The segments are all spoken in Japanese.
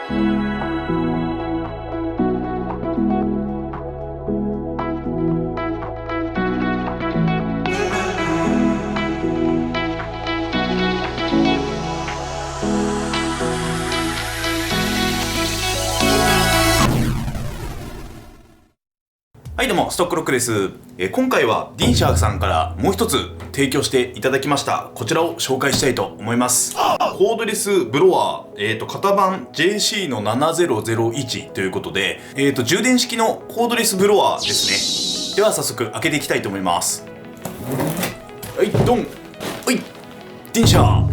はいどうも、ストックロックです。今回はディンシャーさんからもう一つ提供していただきましたこちらを紹介したいと思います。コードレスブロワー、型番 JC の7001ということで、充電式のコードレスブロワーですね。では早速開けていきたいと思います。はいドン。はい、ディンシャー。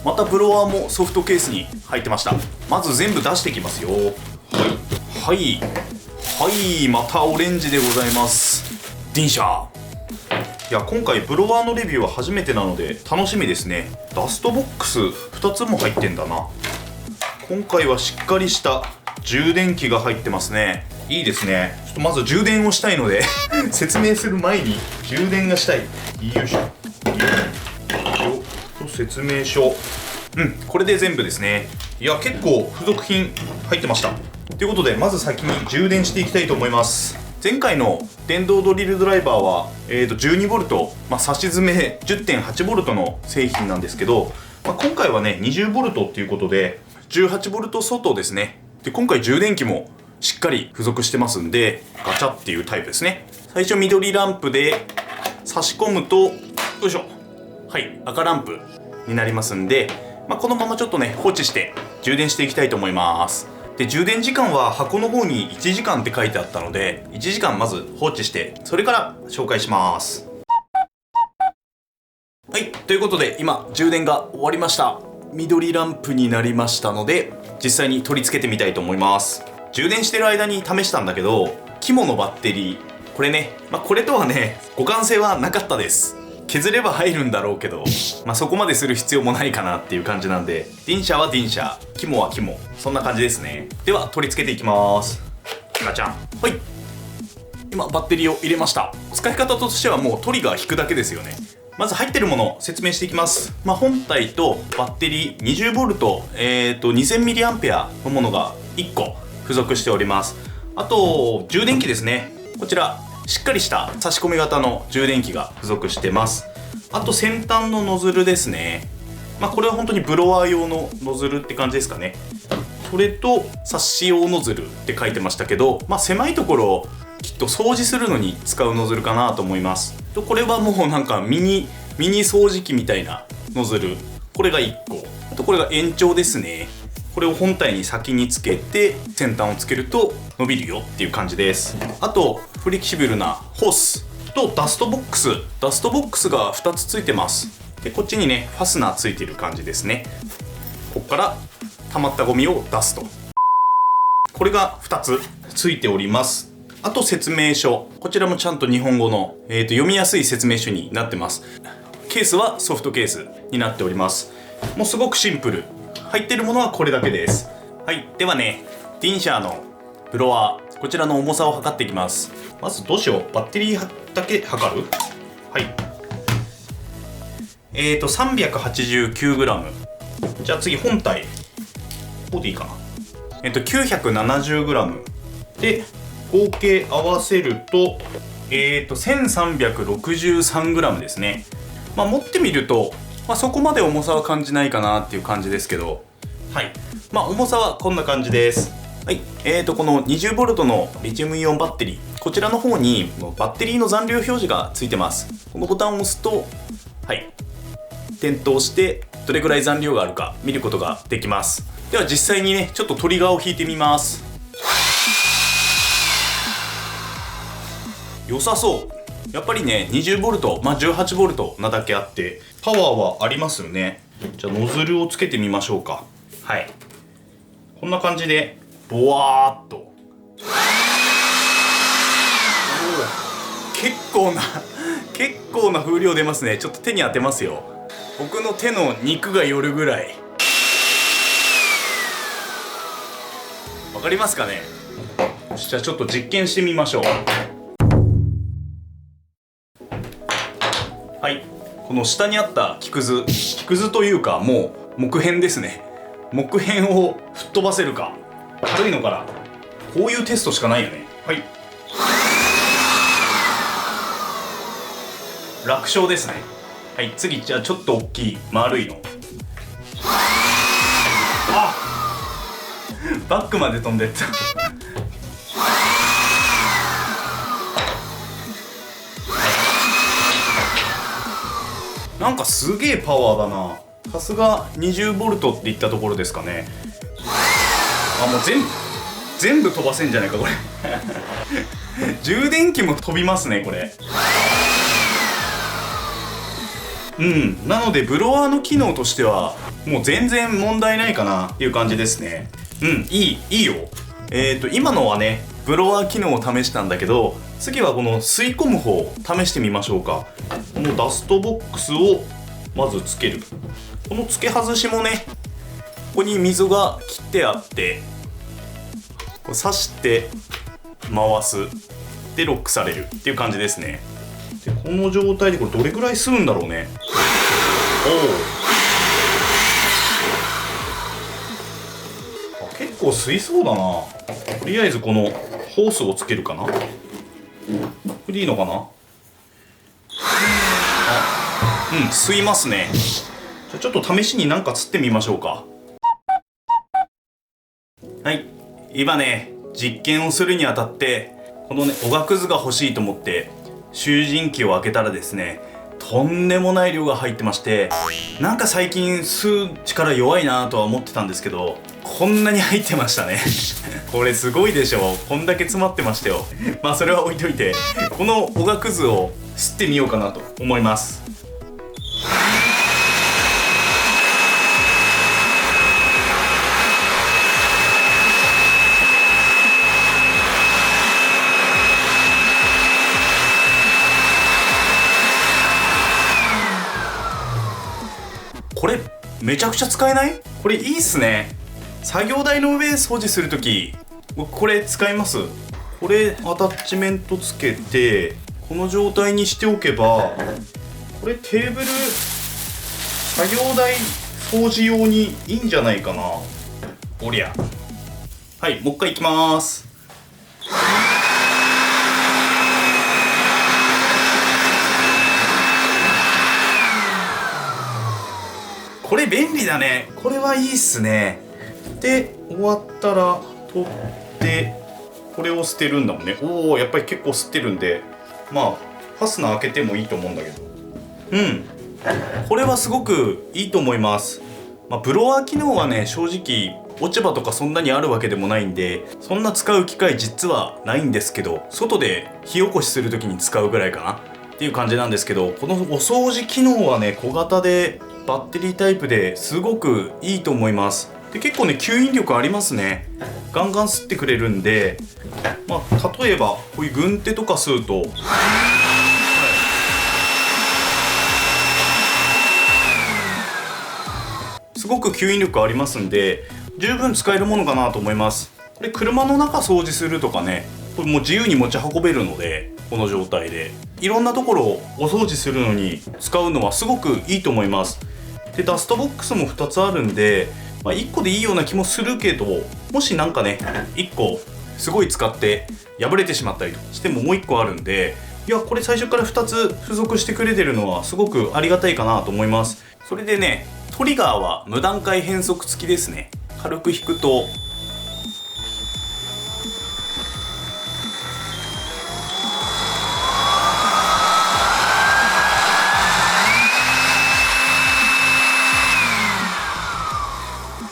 またブロワーもソフトケースに入ってました。まず全部出していきますよ。はいはい、またオレンジでございます。ディンシャー。いや、今回ブロワーのレビューは初めてなので楽しみですね。ダストボックス2つも入ってんだな。今回はしっかりした充電器が入ってますね。いいですね。ちょっとまず充電をしたいので説明する前に充電がしたい。よいしょ。説明書。これで全部ですね。いや、結構付属品入ってました。ということで、まず先に充電していきたいと思います。前回の電動ドリルドライバーは、12V、差し詰め 10.8V の製品なんですけど、今回はね 20V っていうことで 18V 相当ですね。で、今回充電器もしっかり付属してますんで、ガチャっていうタイプですね。最初緑ランプで差し込むと、よいしょ、はい、赤ランプになりますんで、このままちょっとね放置して充電していきたいと思います。で、充電時間は箱の方に1時間って書いてあったので、1時間まず放置してそれから紹介します。はい、ということで今充電が終わりました。緑ランプになりましたので、実際に取り付けてみたいと思います。充電してる間に試したんだけど、肝のバッテリーこれね、これとはね互換性はなかったです。削れば入るんだろうけど、そこまでする必要もないかなっていう感じなんで、ディンシャーはディンシャー、肝は肝、そんな感じですね。では取り付けていきます。ガチャン。はい、今バッテリーを入れました。使い方としてはもうトリガー引くだけですよね。まず入ってるものを説明していきます。本体とバッテリー 20V、2000mAh のものが1個付属しております。あと充電器ですね。こちらしっかりした差し込み型の充電器が付属してます。あと先端のノズルですね。これは本当にブロワー用のノズルって感じですかね。それとサッシ用ノズルって書いてましたけど、狭いところをきっと掃除するのに使うノズルかなと思います。これはもうなんかミニ掃除機みたいなノズル、これが1個。あとこれが延長ですね。これを本体に先につけて先端をつけると伸びるよっていう感じです。あとフレキシブルなホースとダストボックスが2つついてます。で、こっちにねファスナーついてる感じですね。こっから溜まったゴミを出すと。これが2つついております。あと説明書、こちらもちゃんと日本語の、読みやすい説明書になってます。ケースはソフトケースになっております。もうすごくシンプル。入ってるものはこれだけです。はい、ではね、ディンシャーのブロワー、こちらの重さを測っていきます。まずどうしよう、バッテリーだけ測る。はい、389g。 じゃあ次本体、ここでいいかな。970g で合計合わせると1363g ですね。持ってみるとそこまで重さは感じないかなっていう感じですけど、はい、重さはこんな感じです。はい、この 20V のリチウムイオンバッテリー、こちらの方にバッテリーの残量表示がついてます。このボタンを押すと、はい、点灯してどれくらい残量があるか見ることができます。では実際にね、ちょっとトリガーを引いてみます。良さそう。やっぱりね 20V、18V なだけあってパワーはありますよね。じゃあノズルをつけてみましょうか。はい、こんな感じでボワーっと。結構な風量出ますね。ちょっと手に当てますよ。僕の手の肉が寄るぐらい。わかりますかね。よし、じゃあちょっと実験してみましょう。はい、この下にあった木くずというかもう木片ですね。木片を吹っ飛ばせるか。軽いのから、こういうテストしかないよね。はい、楽勝ですね。はい、次じゃあちょっと大きい丸いの。あ、バックまで飛んでったなんかすげえパワーだな。さすが 20V っていったところですかね。あ、もう全部飛ばせんじゃないかこれ充電器も飛びますねこれ。なのでブロワーの機能としてはもう全然問題ないかなっていう感じですね。いいよ。今のはねブロワー機能を試したんだけど、次はこの吸い込む方を試してみましょうか。このダストボックスをまずつける。この付け外しもね、ここに溝が切ってあってこう刺して回すでロックされるっていう感じですね。でこの状態でこれどれぐらい吸うんだろうね。結構吸いそうだな。とりあえずこのホースをつけるかな。これでいいのかな。吸いますね。じゃあちょっと試しになんか釣ってみましょうか。はい、今ね実験をするにあたってこのねおがくずが欲しいと思って集塵機を開けたらですね、とんでもない量が入ってまして、なんか最近吸う力弱いなとは思ってたんですけど、こんなに入ってましたねこれすごいでしょ。こんだけ詰まってましたよまあそれは置いといて、このおがくずを吸ってみようかなと思います。これめちゃくちゃ使えない？これいいっすね。作業台の上掃除するとき僕これ使います。これアタッチメントつけてこの状態にしておけば、これテーブル作業台掃除用にいいんじゃないかな。おりゃ。はい、もう一回いきます。これ便利だね。これはいいっすね。で終わったら取ってこれを捨てるんだもんね。おお、やっぱり結構吸ってるんで、まあファスナー開けてもいいと思うんだけど、これはすごくいいと思います。ブロワー機能はね正直落ち葉とかそんなにあるわけでもないんで、そんな使う機会実はないんですけど、外で火起こしする時に使うぐらいかなっていう感じなんですけど、このお掃除機能はね小型でバッテリータイプですごくいいと思います。で結構ね吸引力ありますね。ガンガン吸ってくれるんで、例えばこういう軍手とか吸うと、すごく吸引力ありますんで十分使えるものかなと思います。これ車の中掃除するとかね、これもう自由に持ち運べるので、この状態でいろんなところをお掃除するのに使うのはすごくいいと思います。でダストボックスも2つあるんで、1個でいいような気もするけど、もしなんかね1個すごい使って破れてしまったりしてももう1個あるんで、いやこれ最初から2つ付属してくれてるのはすごくありがたいかなと思います。それでねトリガーは無段階変速付きですね。軽く引くと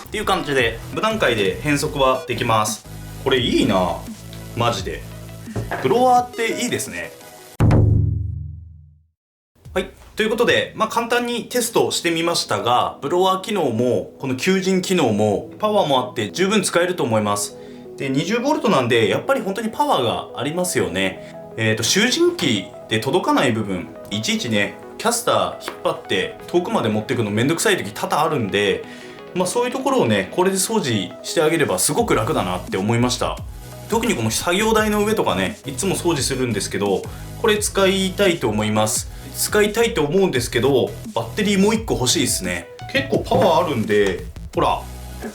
っていう感じで無段階で変速はできます。これいいなマジで。ブロワーっていいですね。はい、ということで、簡単にテストしてみましたが、ブロワー機能もこの吸塵機能もパワーもあって十分使えると思います。で 20V なんでやっぱり本当にパワーがありますよね。集塵機で届かない部分いちいちねキャスター引っ張って遠くまで持っていくのめんどくさい時多々あるんで、そういうところをねこれで掃除してあげればすごく楽だなって思いました。特にこの作業台の上とかねいつも掃除するんですけど、これ使いたいと思います。使いたいと思うんですけど、バッテリーもう1個欲しいですね。結構パワーあるんで、ほら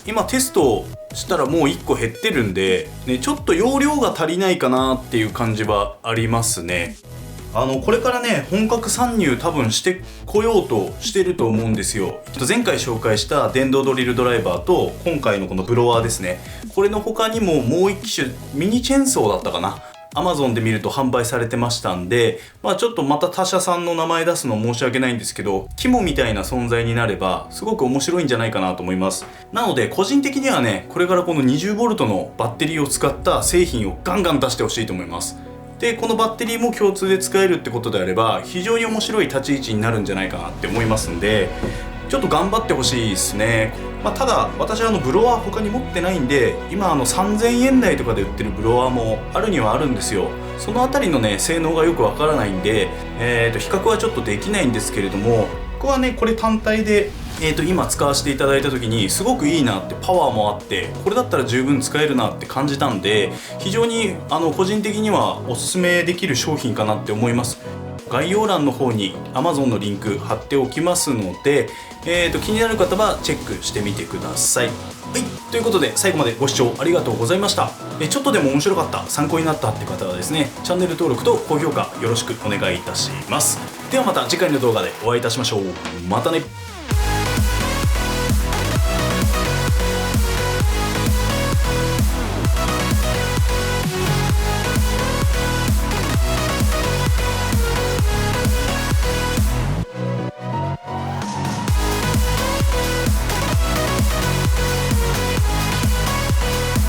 今テストしたらもう1個減ってるんで、ね、ちょっと容量が足りないかなっていう感じはありますね。これからね本格参入多分してこようとしてると思うんですよ。前回紹介した電動ドリルドライバーと今回のこのブロワーですね、これの他にももう1機種ミニチェーンソーだったかな、Amazon で見ると販売されてましたんで、ちょっとまた他社さんの名前出すの申し訳ないんですけど、肝みたいな存在になればすごく面白いんじゃないかなと思います。なので個人的にはね、これからこの 20V のバッテリーを使った製品をガンガン出してほしいと思います。でこのバッテリーも共通で使えるってことであれば非常に面白い立ち位置になるんじゃないかなって思いますんで、ちょっと頑張ってほしいですね。ただ私はブロワー他に持ってないんで、今3000円台とかで売ってるブロワーもあるにはあるんですよ。そのあたりのね性能がよくわからないんで、比較はちょっとできないんですけれども、僕はねこれ単体で今使わせていただいた時にすごくいいなって、パワーもあってこれだったら十分使えるなって感じたんで、非常に個人的にはおすすめできる商品かなって思います。概要欄の方に Amazon のリンク貼っておきますので、気になる方はチェックしてみてください。はい、ということで最後までご視聴ありがとうございました。ちょっとでも面白かった、参考になったって方はですね、チャンネル登録と高評価よろしくお願いいたします。ではまた次回の動画でお会いいたしましょう。またね。